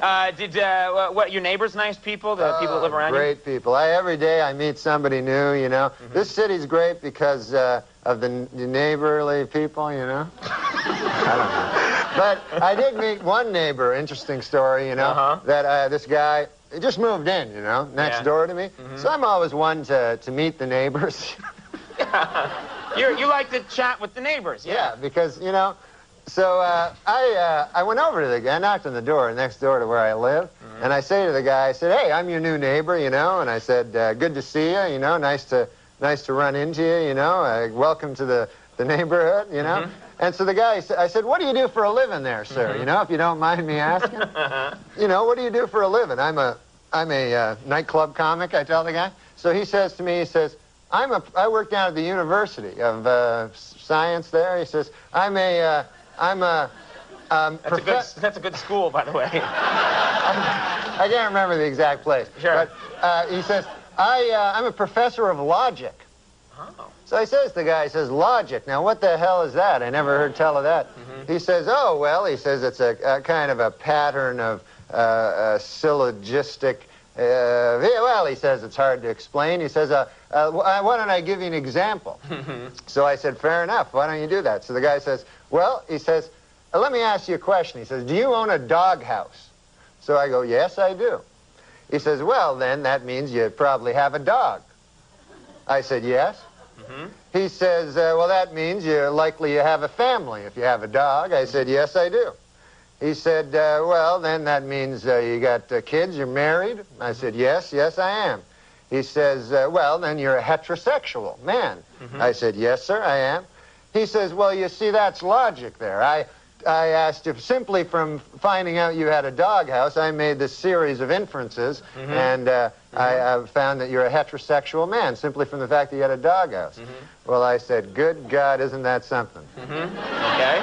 What, your neighbors nice people? The people that live around you? Great people. Every day I meet somebody new, you know. This city's great because of the neighborly people, you know. I don't know. But I did meet one neighbor, interesting story, you know, that this guy, he just moved in, you know, next door to me. So I'm always one to meet the neighbors. You like to chat with the neighbors, yeah, because, you know, so I went over to the guy, I knocked on the door next door to where I live, and I say to the guy, I said, hey, I'm your new neighbor, you know, and I said, good to see you, you know, nice to run into you, you know, welcome to the neighborhood, you know. And so the guy, I said, what do you do for a living there, sir, you know, if you don't mind me asking? You know, what do you do for a living? I'm a nightclub comic, I tell the guy. So he says to me, he says, I work down at the University of Science there. He says, that's a good school, by the way. I can't remember the exact place. Sure. But he says, I'm a professor of logic. Oh. So he says, the guy says, logic. Now, what the hell is that? I never heard tell of that. He says, oh, well, he says it's a kind of a pattern of syllogistic. Well, he says it's hard to explain. He says, why don't I give you an example? So I said, fair enough. Why don't you do that? So the guy says, well, he says, let me ask you a question. He says, do you own a doghouse? So I go, yes, I do. He says, well, then that means you probably have a dog. I said, yes. He says, well, that means you're likely you have a family if you have a dog. I said, yes, I do. He said, well, then that means you got kids, you're married? I said, yes, I am. He says, well, then you're a heterosexual man. I said, yes, sir, I am. He says, well, you see, that's logic there. I asked if simply from finding out you had a doghouse, I made this series of inferences, and I found that you're a heterosexual man simply from the fact that you had a doghouse. Well, I said, good God, isn't that something? Okay.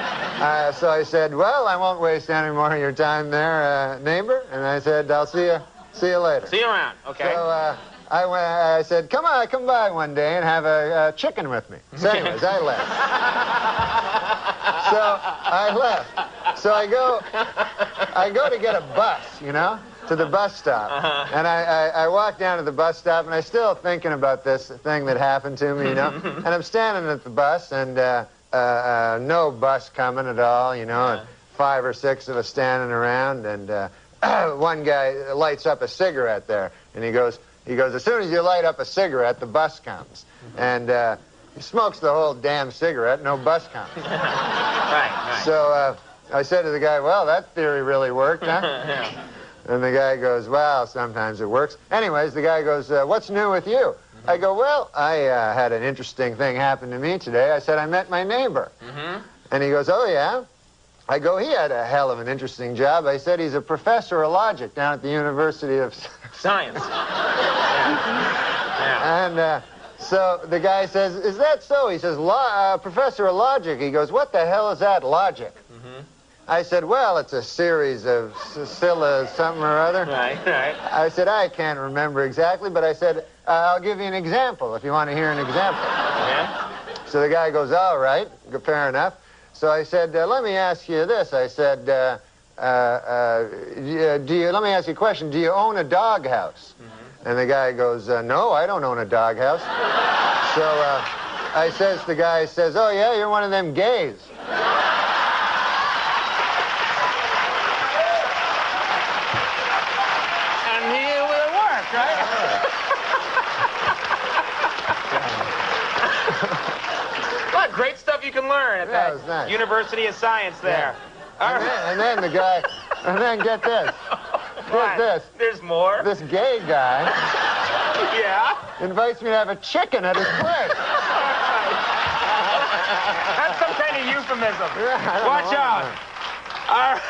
So I said, well, I won't waste any more of your time there, neighbor. And I said, I'll see you later. See you around. Okay. So I said, come by one day and have a chicken with me. So anyways, I left. So I left. So I go to get a bus, you know, to the bus stop. And I walk down to the bus stop, and I'm still thinking about this thing that happened to me, you know. And I'm standing at the bus, and no bus coming at all, you know, and 5 or 6 of us standing around, and one guy lights up a cigarette there, and he goes, as soon as you light up a cigarette, the bus comes. And he smokes the whole damn cigarette, no bus comes. Right. So I said to the guy, well, that theory really worked, huh? And the guy goes, well, sometimes it works. Anyways, the guy goes, what's new with you? I go, well, I had an interesting thing happen to me today. I said, I met my neighbor. And he goes, oh, yeah? I go, he had a hell of an interesting job. I said, he's a professor of logic down at the University of Science. And so the guy says, is that so? He says, professor of logic. He goes, what the hell is that, logic? I said, well, it's a series of something or other. Right. I said, I can't remember exactly, but I said, I'll give you an example if you want to hear an example. Yeah. So the guy goes, all right, fair enough. So I said, let me ask you this. I said, let me ask you a question. Do you own a doghouse? And the guy goes, no, I don't own a doghouse. So the guy says, oh, yeah, you're one of them gays. And it worked, right? What great stuff you can learn at that nice. University of Science there. And then the guy, and then get this. Get this. There's more? This gay guy invites me to have a chicken at his place. That's some kind of euphemism. Yeah, Watch out. All right.